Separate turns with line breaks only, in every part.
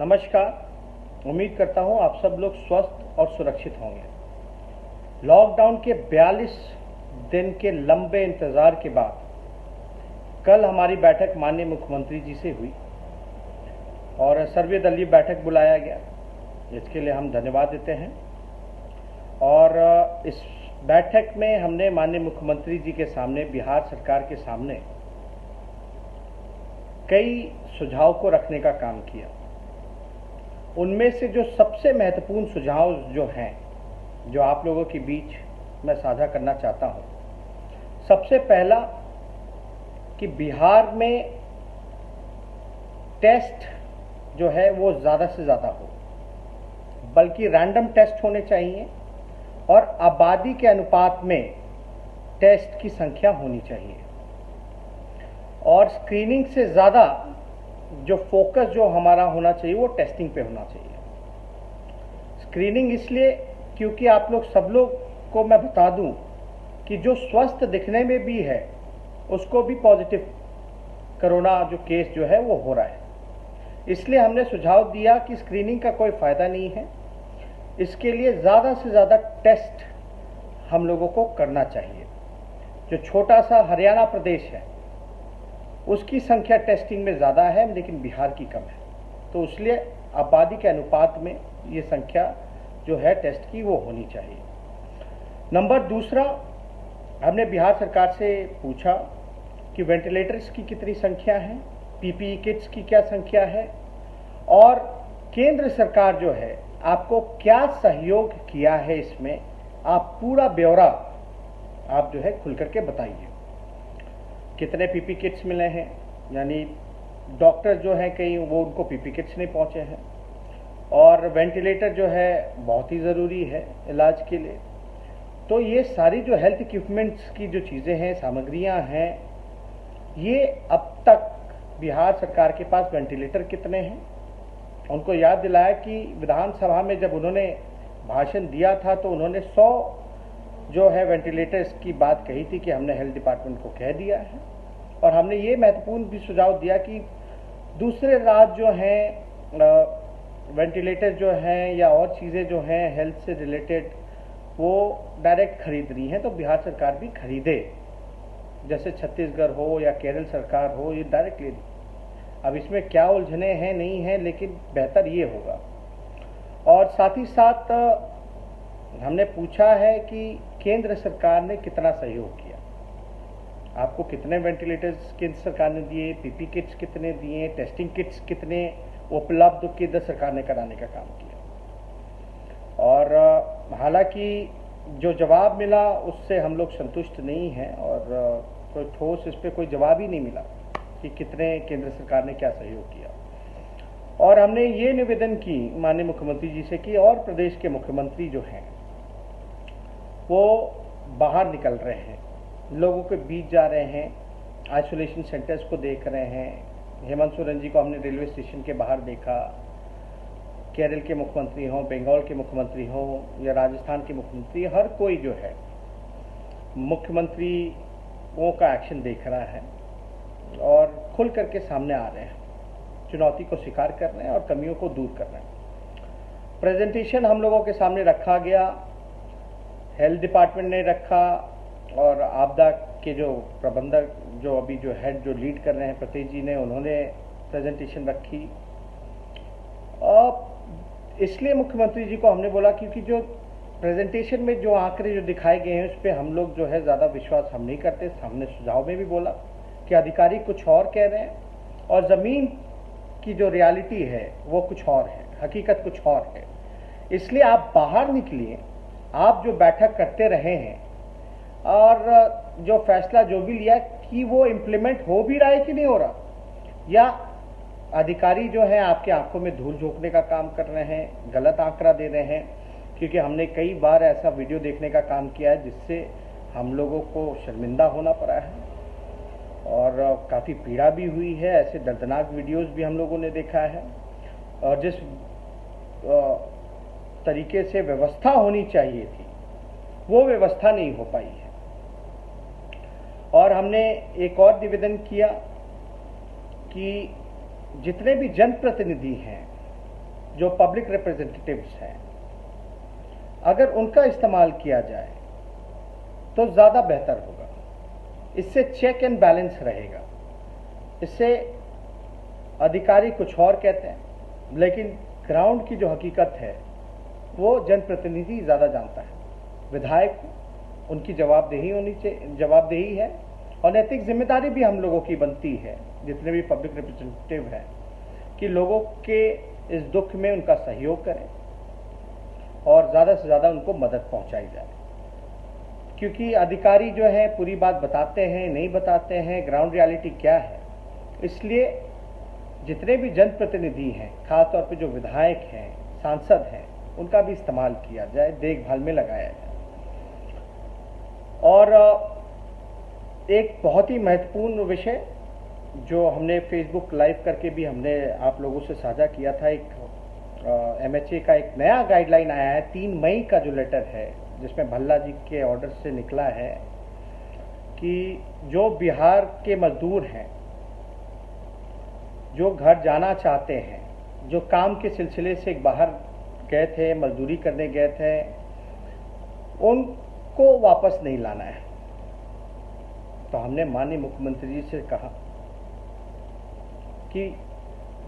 नमस्कार। उम्मीद करता हूँ आप सब लोग स्वस्थ और सुरक्षित होंगे। लॉकडाउन के 42 दिन के लंबे इंतज़ार के बाद कल हमारी बैठक माननीय मुख्यमंत्री जी से हुई और सर्वदलीय बैठक बुलाया गया। इसके लिए हम धन्यवाद देते हैं। और इस बैठक में हमने माननीय मुख्यमंत्री जी के सामने, बिहार सरकार के सामने कई सुझाव को रखने का काम किया। उनमें से जो सबसे महत्वपूर्ण सुझाव जो हैं, जो आप लोगों के बीच मैं साझा करना चाहता हूं, सबसे पहला कि बिहार में टेस्ट जो है वो ज़्यादा से ज़्यादा हो, बल्कि रैंडम टेस्ट होने चाहिए और आबादी के अनुपात में टेस्ट की संख्या होनी चाहिए। और स्क्रीनिंग से ज़्यादा जो फोकस जो हमारा होना चाहिए वो टेस्टिंग पे होना चाहिए। स्क्रीनिंग इसलिए क्योंकि आप लोग सब लोग को मैं बता दूं कि जो स्वस्थ दिखने में भी है उसको भी पॉजिटिव कोरोना जो केस जो है वो हो रहा है। इसलिए हमने सुझाव दिया कि स्क्रीनिंग का कोई फ़ायदा नहीं है, इसके लिए ज़्यादा से ज़्यादा टेस्ट हम लोगों को करना चाहिए। जो छोटा सा हरियाणा प्रदेश है उसकी संख्या टेस्टिंग में ज़्यादा है, लेकिन बिहार की कम है, तो इसलिए आबादी के अनुपात में ये संख्या जो है टेस्ट की वो होनी चाहिए। नंबर दूसरा, हमने बिहार सरकार से पूछा कि वेंटिलेटर्स की कितनी संख्या है, पीपीई किट्स की क्या संख्या है, और केंद्र सरकार जो है आपको क्या सहयोग किया है, इसमें आप पूरा ब्यौरा आप जो है खुल करके बताइए। कितने पीपी किट्स मिले हैं, यानी डॉक्टर जो हैं कई वो उनको पीपी किट्स नहीं पहुंचे हैं, और वेंटिलेटर जो है बहुत ही ज़रूरी है इलाज के लिए। तो ये सारी जो हेल्थ इक्विपमेंट्स की जो चीज़ें हैं, सामग्रियां हैं, ये अब तक बिहार सरकार के पास वेंटिलेटर कितने हैं। उनको याद दिलाया कि विधानसभा में जब उन्होंने भाषण दिया था तो उन्होंने 100 जो है वेंटिलेटर्स की बात कही थी कि हमने हेल्थ डिपार्टमेंट को कह दिया है। और हमने ये महत्वपूर्ण भी सुझाव दिया कि दूसरे राज्य जो हैं वेंटिलेटर जो हैं या और चीज़ें जो हैं हेल्थ से रिलेटेड वो डायरेक्ट खरीद रही हैं, तो बिहार सरकार भी खरीदे, जैसे छत्तीसगढ़ हो या केरल सरकार हो, ये डायरेक्ट ले। अब इसमें क्या उलझने हैं नहीं हैं, लेकिन बेहतर ये होगा। और साथ ही साथ हमने पूछा है कि केंद्र सरकार ने कितना सहयोग किया, आपको कितने वेंटिलेटर्स केंद्र सरकार ने दिए, पीपी किट्स कितने दिए, टेस्टिंग किट्स कितने उपलब्ध केंद्र सरकार ने कराने का काम किया। और हालांकि जो जवाब मिला उससे हम लोग संतुष्ट नहीं हैं और कोई ठोस इस पर कोई जवाब ही नहीं मिला कि कितने केंद्र सरकार ने क्या सहयोग किया। और हमने ये निवेदन की माननीय मुख्यमंत्री जी से कि और प्रदेश के मुख्यमंत्री जो हैं वो बाहर निकल रहे हैं, लोगों के बीच जा रहे हैं, आइसोलेशन सेंटर्स को देख रहे हैं। हेमंत सोरेन जी को हमने रेलवे स्टेशन के बाहर देखा। केरल के मुख्यमंत्री हों, बंगाल के मुख्यमंत्री हों या राजस्थान के मुख्यमंत्री, हर कोई जो है मुख्यमंत्रियों का एक्शन देख रहा है और खुल करके सामने आ रहे हैं, चुनौती को स्वीकार कर रहे हैं और कमियों को दूर कर रहे हैं। प्रेजेंटेशन हम लोगों के सामने रखा गया, हेल्थ डिपार्टमेंट ने रखा और आपदा के जो प्रबंधक जो अभी जो हेड जो लीड कर रहे हैं प्रतीक जी ने, उन्होंने प्रेजेंटेशन रखी। इसलिए मुख्यमंत्री जी को हमने बोला क्योंकि जो प्रेजेंटेशन में जो आंकड़े जो दिखाए गए हैं उस पर हम लोग जो है ज़्यादा विश्वास हम नहीं करते। हमने सुझाव में भी बोला कि अधिकारी कुछ और कह रहे हैं और ज़मीन की जो रियलिटी है वो कुछ और है, हकीकत कुछ और है। इसलिए आप बाहर निकलिए, आप जो बैठक करते रहे हैं और जो फैसला जो भी लिया कि वो इम्प्लीमेंट हो भी रहा है कि नहीं हो रहा, या अधिकारी जो है आपके आंखों में धूल झोंकने का काम कर रहे हैं, गलत आंकड़ा दे रहे हैं। क्योंकि हमने कई बार ऐसा वीडियो देखने का काम किया है जिससे हम लोगों को शर्मिंदा होना पड़ा है और काफ़ी पीड़ा भी हुई है। ऐसे दर्दनाक वीडियोस भी हम लोगों ने देखा है और जिस तरीके से व्यवस्था होनी चाहिए थी वो व्यवस्था नहीं हो पाई है। और हमने एक और निवेदन किया कि जितने भी जनप्रतिनिधि हैं जो पब्लिक रिप्रेजेंटेटिव्स हैं, अगर उनका इस्तेमाल किया जाए तो ज़्यादा बेहतर होगा। इससे चेक एंड बैलेंस रहेगा। इससे अधिकारी कुछ और कहते हैं, लेकिन ग्राउंड की जो हकीकत है वो जनप्रतिनिधि ज़्यादा जानता है। विधायक उनकी जवाबदेही है और नैतिक जिम्मेदारी भी हम लोगों की बनती है, जितने भी पब्लिक रिप्रेजेंटेटिव हैं, कि लोगों के इस दुख में उनका सहयोग करें और ज़्यादा से ज़्यादा उनको मदद पहुंचाई जाए। क्योंकि अधिकारी जो हैं पूरी बात बताते हैं, नहीं बताते हैं, ग्राउंड रियलिटी क्या है। इसलिए जितने भी जनप्रतिनिधि हैं, खासतौर पे जो विधायक हैं, सांसद हैं, उनका भी इस्तेमाल किया जाए, देखभाल में लगाया जाए। और एक बहुत ही महत्वपूर्ण विषय जो हमने फेसबुक लाइव करके भी हमने आप लोगों से साझा किया था, एक MHA का एक नया गाइडलाइन आया है 3 मई का जो लेटर है, जिसमें भल्ला जी के ऑर्डर से निकला है कि जो बिहार के मजदूर हैं, जो घर जाना चाहते हैं, जो काम के सिलसिले से बाहर गए थे, मजदूरी करने गए थे, उनको वापस नहीं लाना है। तो हमने माननीय मुख्यमंत्री जी से कहा कि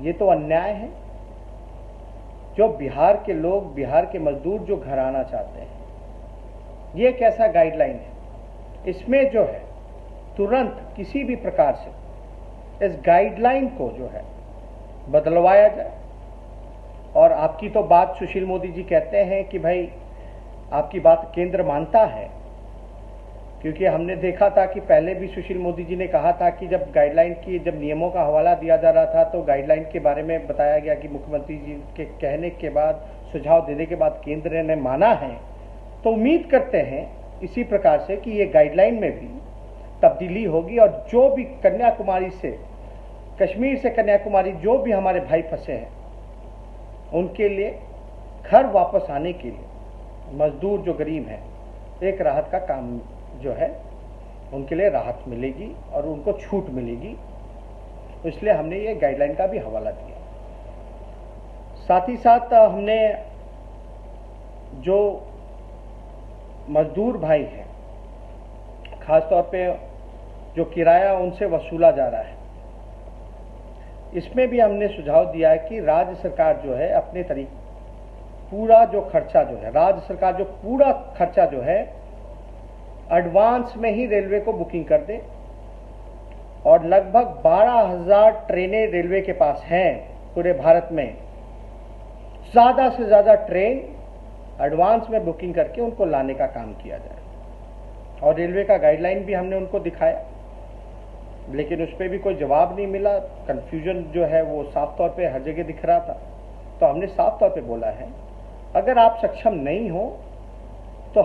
ये तो अन्याय है। जो बिहार के लोग, बिहार के मजदूर जो घर आना चाहते हैं, ये एक ऐसा गाइडलाइन है, इसमें जो है तुरंत किसी भी प्रकार से इस गाइडलाइन को जो है बदलवाया जाए। और आपकी तो बात सुशील मोदी जी कहते हैं कि भाई आपकी बात केंद्र मानता है, क्योंकि हमने देखा था कि पहले भी सुशील मोदी जी ने कहा था कि जब गाइडलाइन की जब नियमों का हवाला दिया जा रहा था तो गाइडलाइन के बारे में बताया गया कि मुख्यमंत्री जी के कहने के बाद, सुझाव देने के बाद केंद्र ने माना है। तो उम्मीद करते हैं इसी प्रकार से कि ये गाइडलाइन में भी तब्दीली होगी और जो भी कन्याकुमारी से, कश्मीर से कन्याकुमारी जो भी हमारे भाई फंसे हैं, उनके लिए घर वापस आने के लिए मजदूर जो गरीब हैं, एक राहत का काम जो है उनके लिए राहत मिलेगी और उनको छूट मिलेगी। इसलिए हमने ये गाइडलाइन का भी हवाला दिया। साथ ही साथ हमने जो मजदूर भाई हैं, खासतौर पे जो किराया उनसे वसूला जा रहा है, इसमें भी हमने सुझाव दिया है कि राज्य सरकार जो है अपने तरीके पूरा जो खर्चा जो है, राज्य सरकार जो पूरा खर्चा जो है एडवांस में ही रेलवे को बुकिंग कर दे। और लगभग 12,000 ट्रेनें रेलवे के पास हैं पूरे भारत में। ज़्यादा से ज़्यादा ट्रेन एडवांस में बुकिंग करके उनको लाने का काम किया जाए। और रेलवे का गाइडलाइन भी हमने उनको दिखाया, लेकिन उस पर भी कोई जवाब नहीं मिला। कन्फ्यूजन जो है वो साफ तौर पे हर जगह दिख रहा था। तो हमने साफ तौर पे बोला है, अगर आप सक्षम नहीं हो तो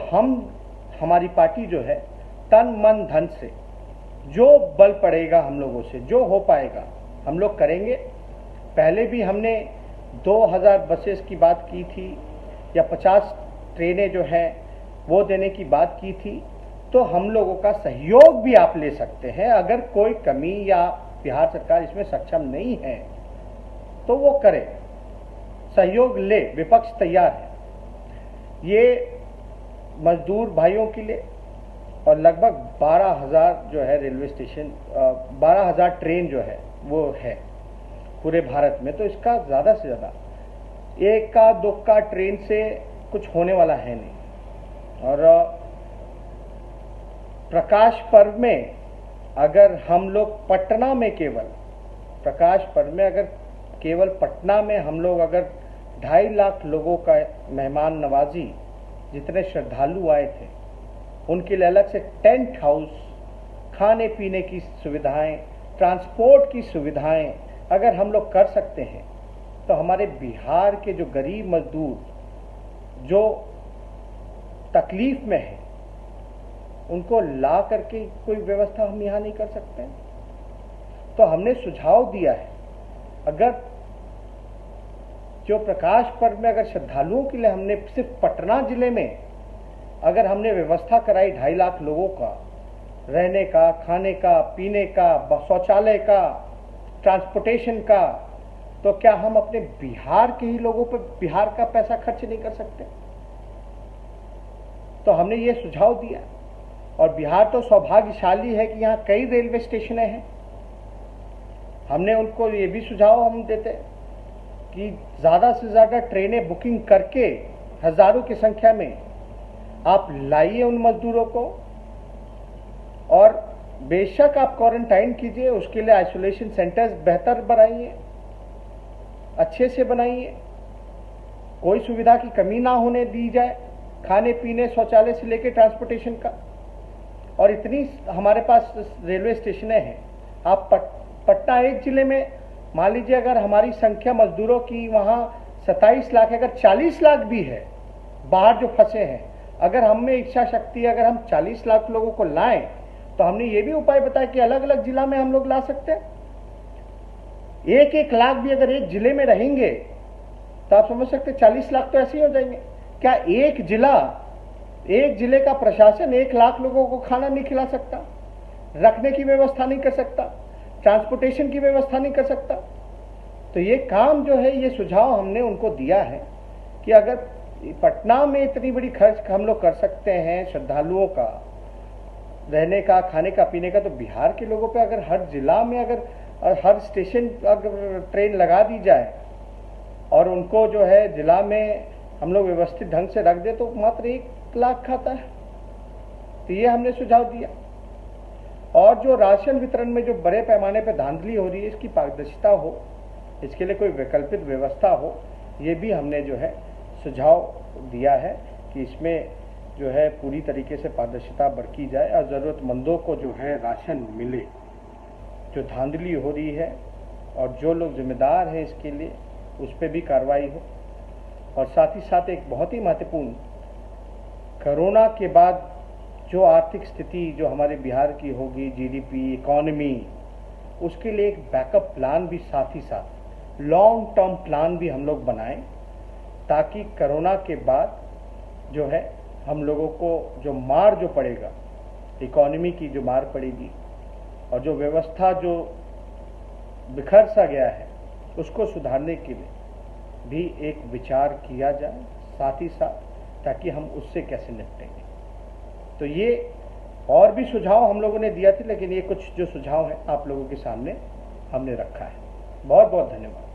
हमारी पार्टी जो है तन मन धन से जो बल पड़ेगा हम लोगों से, जो हो पाएगा हम लोग करेंगे। पहले भी हमने 2000 बसेस की बात की थी या 50 ट्रेनें जो हैं वो देने की बात की थी। तो हम लोगों का सहयोग भी आप ले सकते हैं। अगर कोई कमी या बिहार सरकार इसमें सक्षम नहीं है तो वो करे, सहयोग ले, विपक्ष तैयार है। ये मजदूर भाइयों के लिए और लगभग 12,000 जो है रेलवे स्टेशन, 12,000 ट्रेन जो है वो है पूरे भारत में। तो इसका ज़्यादा से ज़्यादा एक का दो का ट्रेन से कुछ होने वाला है नहीं। और प्रकाश पर्व में अगर हम लोग पटना में प्रकाश पर्व में अगर केवल पटना में हम लोग अगर 2.5 लाख लोगों का मेहमान नवाजी, जितने श्रद्धालु आए थे, उनके लिए अलग से टेंट हाउस, खाने पीने की सुविधाएं, ट्रांसपोर्ट की सुविधाएं अगर हम लोग कर सकते हैं तो हमारे बिहार के जो गरीब मजदूर जो तकलीफ में है उनको ला करके कोई व्यवस्था हम यहाँ नहीं कर सकते हैं। तो हमने सुझाव दिया है, अगर जो प्रकाश पर्व में अगर श्रद्धालुओं के लिए हमने सिर्फ पटना जिले में अगर हमने व्यवस्था कराई 2.5 लाख लोगों का रहने का, खाने का, पीने का, शौचालय का, ट्रांसपोर्टेशन का, तो क्या हम अपने बिहार के ही लोगों पर बिहार का पैसा खर्च नहीं कर सकते? तो हमने ये सुझाव दिया। और बिहार तो सौभाग्यशाली है कि यहाँ कई रेलवे स्टेशन हैं। हमने उनको ये भी सुझाव हम देते कि ज़्यादा से ज़्यादा ट्रेनें बुकिंग करके हज़ारों की संख्या में आप लाइए उन मजदूरों को, और बेशक आप क्वारंटाइन कीजिए, उसके लिए आइसोलेशन सेंटर्स बेहतर बनाइए, अच्छे से बनाइए, कोई सुविधा की कमी ना होने दी जाए, खाने पीने शौचालय से लेकर ट्रांसपोर्टेशन का। और इतनी हमारे पास रेलवे स्टेशन हैं। आप पटना एक जिले में मान लीजिए, अगर हमारी संख्या मजदूरों की वहाँ 27 लाख है, अगर 40 लाख भी है बाहर जो फंसे हैं, अगर हम में इच्छा शक्ति, अगर हम 40 लाख लोगों को लाएं, तो हमने ये भी उपाय बताया कि अलग अलग जिला में हम लोग ला सकते हैं। 1-1 लाख भी अगर एक जिले में रहेंगे तो आप समझ सकते 40 लाख तो ऐसे ही हो जाएंगे। क्या एक जिले का प्रशासन 1 लाख लोगों को खाना नहीं खिला सकता, रखने की व्यवस्था नहीं कर सकता, ट्रांसपोर्टेशन की व्यवस्था नहीं कर सकता? तो ये काम जो है, ये सुझाव हमने उनको दिया है कि अगर पटना में इतनी बड़ी खर्च हम लोग कर सकते हैं श्रद्धालुओं का रहने का, खाने का, पीने का, तो बिहार के लोगों पे अगर हर जिला में अगर हर स्टेशन अगर ट्रेन लगा दी जाए और उनको जो है जिला में हम लोग व्यवस्थित ढंग से रख दे, तो मात्र 1 लाख खाता है। तो ये हमने सुझाव दिया। और जो राशन वितरण में जो बड़े पैमाने पर धांधली हो रही है, इसकी पारदर्शिता हो, इसके लिए कोई वैकल्पिक व्यवस्था हो, ये भी हमने जो है सुझाव दिया है कि इसमें जो है पूरी तरीके से पारदर्शिता बरती जाए और ज़रूरतमंदों को जो है राशन मिले। जो धांधली हो रही है और जो लोग जिम्मेदार हैं इसके लिए, उस पर भी कार्रवाई हो। और साथ ही साथ एक बहुत ही महत्वपूर्ण, कोरोना के बाद जो आर्थिक स्थिति जो हमारे बिहार की होगी, जीडीपी, इकोनॉमी, उसके लिए एक बैकअप प्लान भी, साथ ही साथ लॉन्ग टर्म प्लान भी हम लोग बनाएं, ताकि कोरोना के बाद जो है हम लोगों को जो मार जो पड़ेगा, इकोनॉमी की जो मार पड़ेगी और जो व्यवस्था जो बिखर सा गया है, उसको सुधारने के लिए भी एक विचार किया जाए साथ ही साथ, ताकि हम उससे कैसे निपटेंगे। तो ये और भी सुझाव हम लोगों ने दिया थे, लेकिन ये कुछ जो सुझाव हैं आप लोगों के सामने हमने रखा है। बहुत बहुत धन्यवाद।